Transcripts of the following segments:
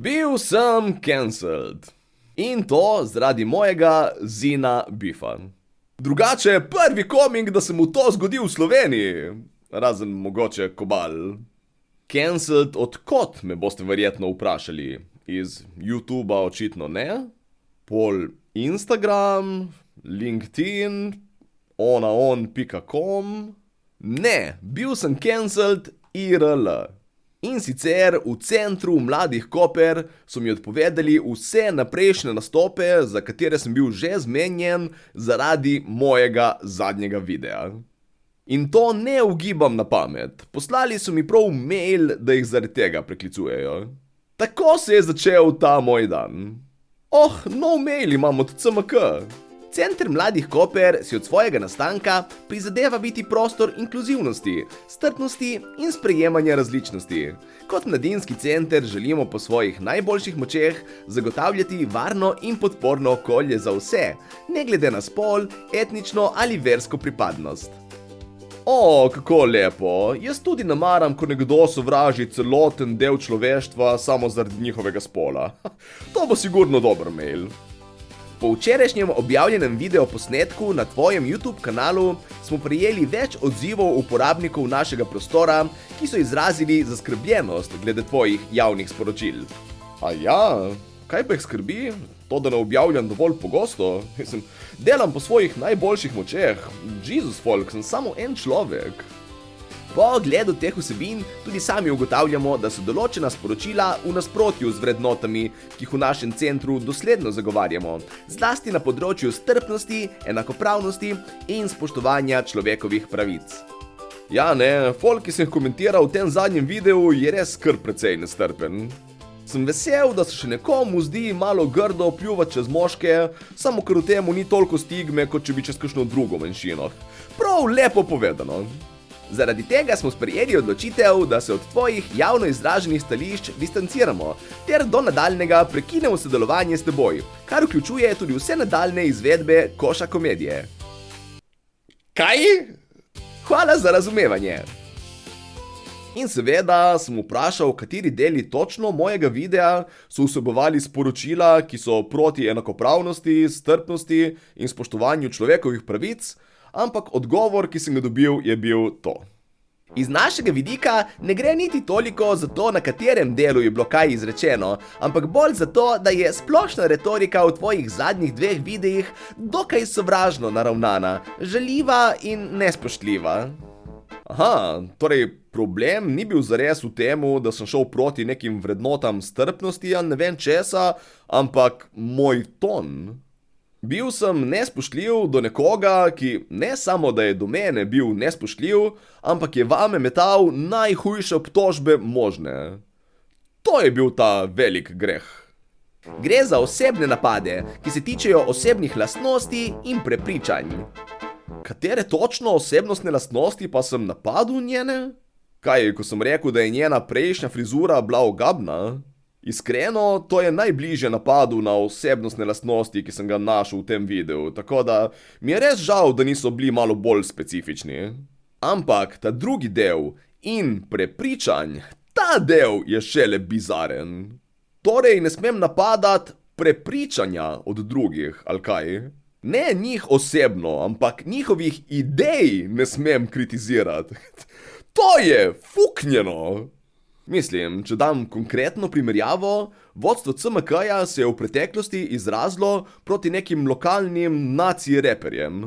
Bil sem cancelled. In to zaradi mojega Zina Bifa. Drugače, prvi koming, da se mu to zgodi v Sloveniji. Razen mogoče Kobal. Cancelled odkot, me boste verjetno vprašali. Iz YouTubea očitno ne. Pol Instagram, LinkedIn, onaon.com. Ne, bil sem cancelled IRL. In sicer v centru Mladih Koper so mi odpovedali vse naprejšnje nastope, za katere sem bil že zmenjen zaradi mojega zadnjega videa. In to ne ugibam na pamet. Poslali so mi prav mail, da jih zaradi tega preklicujejo. Tako se je začel ta moj dan. Nov mail imam od CMK. Center Mladih Koper si od svojega nastanka prizadeva biti prostor inkluzivnosti, strpnosti in sprejemanja različnosti. Kot mladinski center želimo po svojih najboljših močeh zagotavljati varno in podporno okolje za vse, ne glede na spol, etnično ali versko pripadnost. Kako lepo. Jaz tudi ne maram, ko nekdo sovraži celoten del človeštva samo zaradi njihovega spola. To bo sigurno dober mail. Po včerajšnjem objavljenem videoposnetku na tvojem YouTube kanalu smo prejeli več odzivov uporabnikov našega prostora, ki so izrazili zaskrbljenost glede tvojih javnih sporočil. Kaj pa jih skrbi? To, da ne objavljam dovolj pogosto? Delam po svojih najboljših močeh. Jesus folk, sem samo en človek. Po ogledu teh vsebin tudi sami ugotavljamo, da so določena sporočila v nasprotju z vrednotami, ki jih v našem centru dosledno zagovarjamo, zlasti na področju strpnosti, enakopravnosti in spoštovanja človekovih pravic. Folk, ki sem jih komentiral v tem zadnjem videu, je res kar precej nestrpen. Sem vesel, da se še nekomu zdi malo grdo pljuvati čez moške, samo ker v temu ni toliko stigme, kot če bi čez kakšno drugo manjšino. Prav lepo povedano. Zaradi tega smo sprejeli odločitev, da se od tvojih javno izraženih stališč distanciramo, ter do nadaljnega prekinemo sodelovanje s teboj, kar vključuje tudi vse nadaljne izvedbe Koša komedije. Kaj? Hvala za razumevanje. In seveda sem vprašal, kateri deli točno mojega videa so vsebovali sporočila, ki so proti enakopravnosti, strpnosti in spoštovanju človekovih pravic, ampak odgovor, ki sem ga dobil, je bil to. Iz našega vidika ne gre niti toliko za to, na katerem delu je bilo kaj izrečeno, ampak bolj za to, da je splošna retorika v tvojih zadnjih 2 videih dokaj sovražno naravnana, žaljiva in nespoštljiva. Torej problem ni bil zares v temu, da sem šel proti nekim vrednotam strpnosti ali ne vem česa, ampak moj ton. Bil sem nespoštljiv do nekoga, ki ne samo, da je do mene bil nespoštljiv, ampak je vame metal najhujše obtožbe možne. To je bil ta velik greh. Gre za osebne napade, ki se tičejo osebnih lastnosti in prepričanj. Katere točno osebnostne lastnosti pa sem napadel njene? Kaj, ko sem rekel, da je njena prejšnja frizura bila ogabna? Iskreno, to je najbližje napadu na osebnostne lastnosti, ki sem ga našel v tem videu, tako da mi je res žal, da niso bili malo bolj specifični. Ampak ta drugi del in prepričanj, ta del je šele bizaren. Torej ne smem napadati prepričanja od drugih, ali kaj? Ne njih osebno, ampak njihovih idej ne smem kritizirati. To je fuknjeno! Mislim, če dam konkretno primerjavo, vodstvo CMK-ja se je v preteklosti izrazilo proti nekim lokalnim naci-reperjem.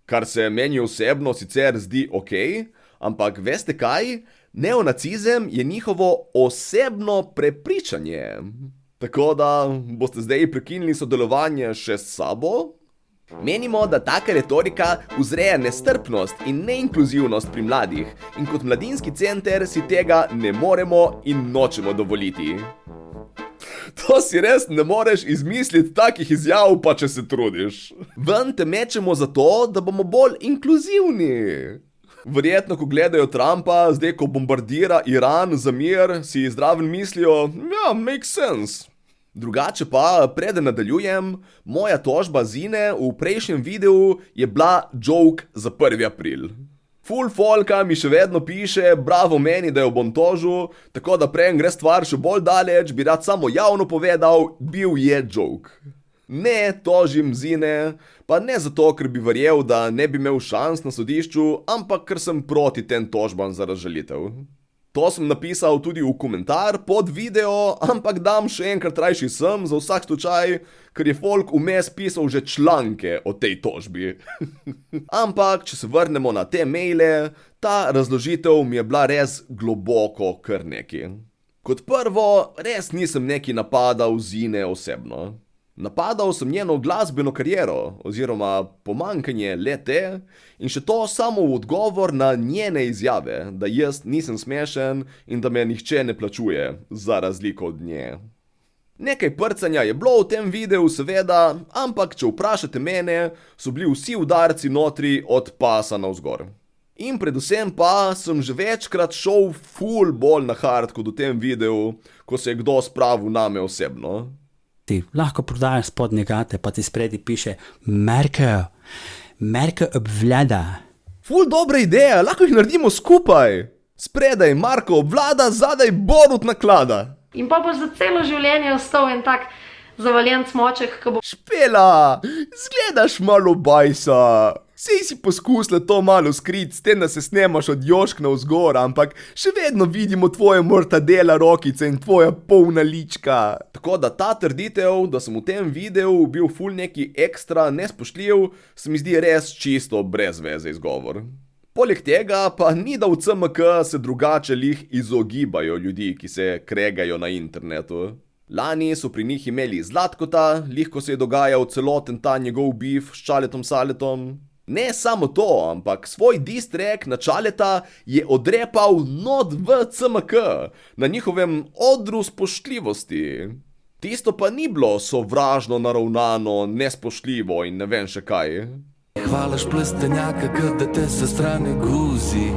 Kar se meni osebno sicer zdi okej, ampak veste kaj? Neonacizem je njihovo osebno prepričanje. Tako da boste zdaj prekinili sodelovanje še s sabo? Menimo, da taka retorika vzreja nestrpnost in neinkluzivnost pri mladih in kot mladinski center si tega ne moremo in nočemo dovoliti. To si res ne moreš izmisliti takih izjav, pa če se trudiš. Ven te mečemo zato, da bomo bolj inkluzivni. Verjetno, ko gledajo Trumpa, zdaj ko bombardira Iran za mir, si zraven mislijo, makes sense. Drugače pa, preden nadaljujem, moja tožba Zine v prejšnjem videu je bila joke za 1. april. Ful folka mi še vedno piše, bravo meni, da jo bom tožil, tako da preden gre stvar še bolj daleč, bi rad samo javno povedal, bil je joke. Ne tožim Zine, pa ne zato, ker bi verjel, da ne bi imel šans na sodišču, ampak ker sem proti tem tožbam za razžalitev. To sem napisal tudi v komentar pod video, ampak dam še enkrat rajši sem za vsak slučaj, ker je folk vmes pisal že članke o tej tožbi. Ampak, če se vrnemo na te maile, ta razložitev mi je bila res globoko kar neki. Kot prvo, res nisem neki napadal Zine osebno. Napadal sem njeno glasbeno kariero, oziroma pomanjkanje le-te, in še to samo v odgovor na njene izjave, da jaz nisem smešen in da me nihče ne plačuje, za razliko od nje. Nekaj prcanja je bilo v tem videu seveda, ampak če vprašate mene, so bili vsi udarci notri od pasa navzgor. In predvsem pa sem že večkrat šel ful bolj na hard kot v tem videu, ko se je kdo spravil name osebno. Ti lahko prodajaš spodnje gate, pa ti spredi piše Merkel obvlada. Ful dobra ideja, lahko jih naredimo skupaj. Spredaj Marko obvlada, zadaj Borut naklada. In pa boš za celo življenje ostal en tak zavaljen smoček, ko bo... Špela, zgledaš malo bajsa. Sej si poskusila to malo skrit, s tem, da se snemaš od jošk navzgor, ampak še vedno vidimo tvoje mortadela rokice in tvoja polna lička. Tako da ta trditev, da sem v tem videu bil ful neki ekstra nespoštljiv, se mi zdi res čisto brez veze izgovor. Poleg tega pa ni da v CMK se drugače lih izogibajo ljudi, ki se kregajo na internetu. Lani so pri njih imeli Zlatkota, lih ko se je dogajal celoten ta njegov beef s Čaletom Saletom. Ne samo to, ampak svoj diss track na Čaleta je odrepal not v CMK, na njihovem odru spoštljivosti. Tisto pa ni bilo sovražno naravnano, nespoštljivo in ne vem še kaj. Hvalaš plestenjaka, da te sa strane guzi.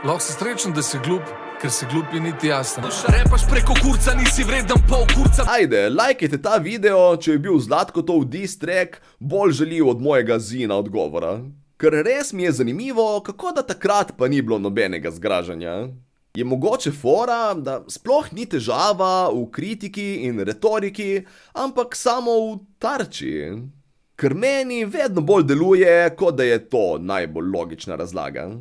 Lahko si srečen, da si glup, ker si glup in niti jasen. Repaš preko kurca, nisi vreden pol kurca. Ajde, lajkajte ta video, če je bil Zlatkotov diss track bolj žaljiv od mojega Zina odgovora. Ker res mi je zanimivo, kako da takrat pa ni bilo nobenega zgražanja. Je mogoče fora, da sploh ni težava v kritiki in retoriki, ampak samo v tarči. Ker meni vedno bolj deluje, kot da je to najbolj logična razlaga.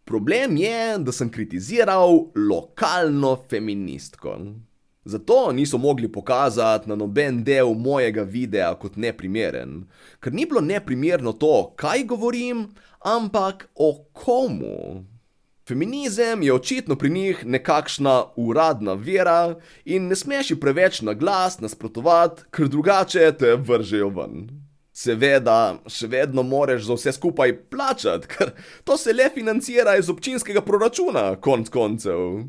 Problem je, da sem kritiziral lokalno feministko. Zato niso mogli pokazati na noben del mojega videa kot neprimeren, ker ni bilo neprimerno to, kaj govorim, ampak o komu. Feminizem je očitno pri njih nekakšna uradna vera in ne smeš ji preveč na glas nasprotovati, ker drugače te vržejo ven. Seveda, še vedno moreš za vse skupaj plačati, ker to se le financira iz občinskega proračuna, konc koncev.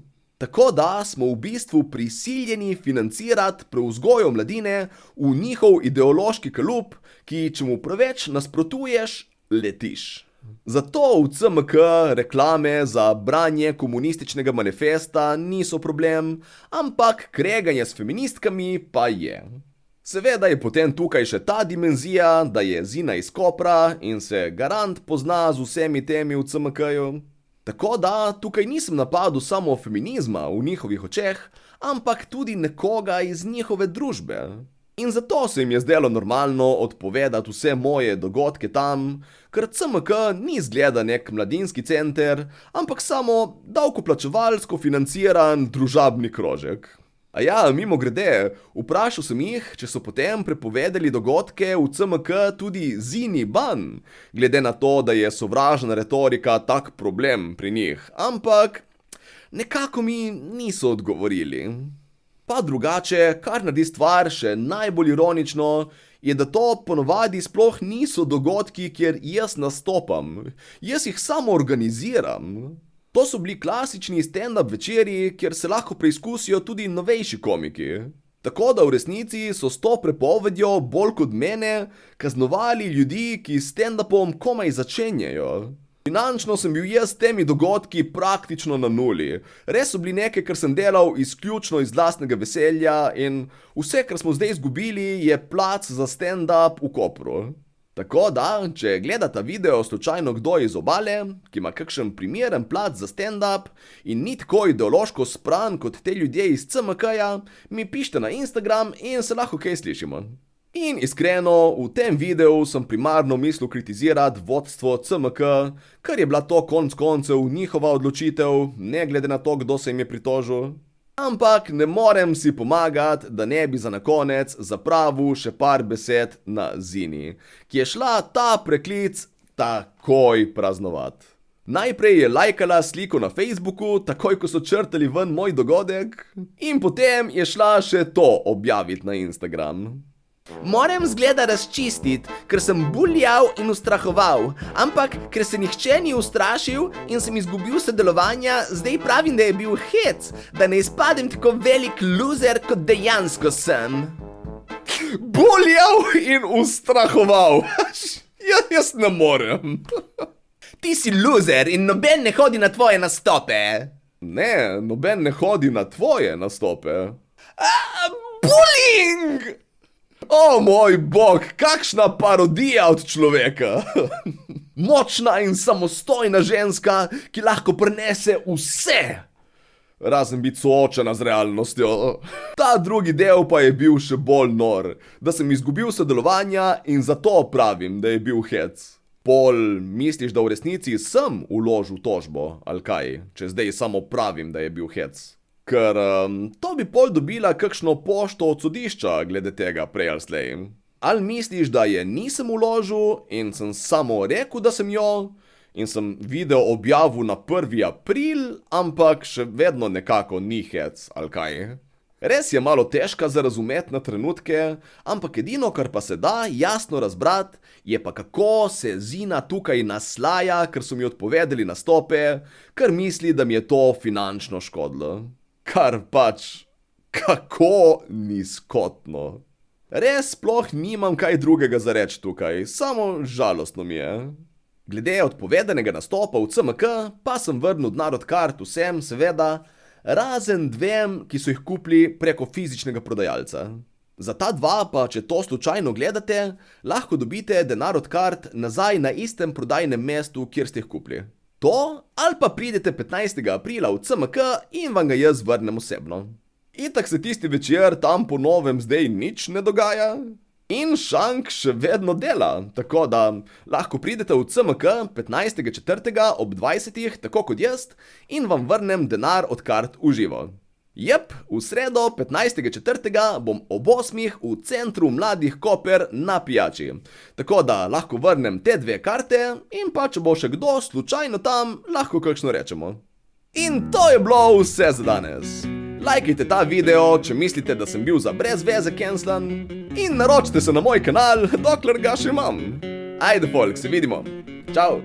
Tako da smo v bistvu prisiljeni financirati prevzgojo mladine v njihov ideološki kalup, ki če mu preveč nasprotuješ, letiš. Zato v CMK reklame za branje komunističnega manifesta niso problem, ampak kreganje s feministkami pa je. Seveda je potem tukaj še ta dimenzija, da je Zina iz Kopra in se garant pozna z vsemi temi v CMK-ju. Tako da tukaj nisem napadel samo feminizma v njihovih očeh, ampak tudi nekoga iz njihove družbe. In zato se jim je zdelo normalno odpovedati vse moje dogodke tam, ker CMK ni zgleda nek mladinski center, ampak samo davkoplačevalsko financiran družabni krožek. A ja, mimogrede, vprašal sem jih, če so potem prepovedali dogodke v CMK tudi Zini ban, glede na to, da je sovražna retorika tak problem pri njih, ampak nekako mi niso odgovorili. Pa drugače, kar naredi stvar še najbolj ironično, je, da to ponovadi sploh niso dogodki, kjer jaz nastopam, jaz jih samo organiziram. To so bili klasični stand-up večeri, kjer se lahko preizkusijo tudi novejši komiki. Tako da v resnici so s to prepovedjo bolj kot mene kaznovali ljudi, ki s stand-upom komaj začenjajo. Finančno sem bil jaz s temi dogodki praktično na nuli. Res so bili nekaj, kar sem delal izključno iz lastnega veselja in vse, kar smo zdaj izgubili, je plac za stand-up v Kopru. Tako da, če gleda ta video slučajno kdo iz obale, ki ima kakšen primeren plac za stand-up in ni tako ideološko spran kot te ljudje iz CMK-ja, mi pišite na Instagram in se lahko kaj slišimo. In iskreno, v tem videu sem primarno mislil kritizirati vodstvo CMK, ker je bila to konec koncev njihova odločitev, ne glede na to, kdo se jim je pritožil. Ampak ne morem si pomagati, da ne bi za na konec zapravil še par besed na Zini, ki je šla ta preklic takoj praznovat. Najprej je lajkala sliko na Facebooku, takoj ko so črtali ven moj dogodek, in potem je šla še to objaviti na Instagram. Moram zgleda razčistiti, ker sem buljal in ustrahoval, ampak ker se nihče ni ustrašil in sem izgubil sodelovanja, zdaj pravim, da je bil hec, da ne izpadem tako velik loser, kot dejansko sem. Buljal in ustrahoval. Jaz ne morem. Ti si loser in noben ne hodi na tvoje nastope. Ne, noben ne hodi na tvoje nastope. Bullying! O moj bog, kakšna parodija od človeka. Močna in samostojna ženska, ki lahko prenese vse, razen biti soočena z realnostjo. Ta drugi del pa je bil še bolj nor, da sem izgubil sodelovanja in zato pravim, da je bil hec. Pol, misliš, da v resnici sem vložil tožbo, ali kaj, če zdaj samo pravim, da je bil hec? Ker to bi pol dobila kakšno pošto od sodišča glede tega prej ali slej. Ali misliš, da je nisem vložil in sem samo rekel, da sem jo, in sem video objavil na 1. april, ampak še vedno nekako ni hec, ali kaj? Res je malo težka za razumeti na trenutke, ampak edino, kar pa se da jasno razbrati, je pa kako se Zina tukaj naslaja, ker so mi odpovedali nastope, ker misli, da mi je to finančno škodilo. Kar pač, kako nizkotno. Res sploh nimam kaj drugega za reči tukaj, samo žalostno mi je. Glede odpovedanega nastopa v CMK, pa sem vrnil denar od kart vsem, seveda, razen 2, ki so jih kupili preko fizičnega prodajalca. Za ta 2 pa, če to slučajno gledate, lahko dobite denar od kart nazaj na istem prodajnem mestu, kjer ste jih kupili. To, ali pa pridete 15. aprila v CMK in vam ga jaz vrnem osebno. Itak se tisti večer tam po novem zdaj nič ne dogaja. In šank še vedno dela, tako da lahko pridete v CMK 15.4. ob 20. tako kot jaz in vam vrnem denar od kart v živo. Jep, v sredo 15.4. bom ob 8. v centru Mladih Koper na pijači. Tako da lahko vrnem te 2 karte in pa če bo še kdo slučajno tam, lahko kakšno rečemo. In to je bilo vse za danes. Lajkajte ta video, če mislite, da sem bil za brez veze cancelan, in naročite se na moj kanal, dokler ga še imam. Ajde folk, se vidimo. Čau!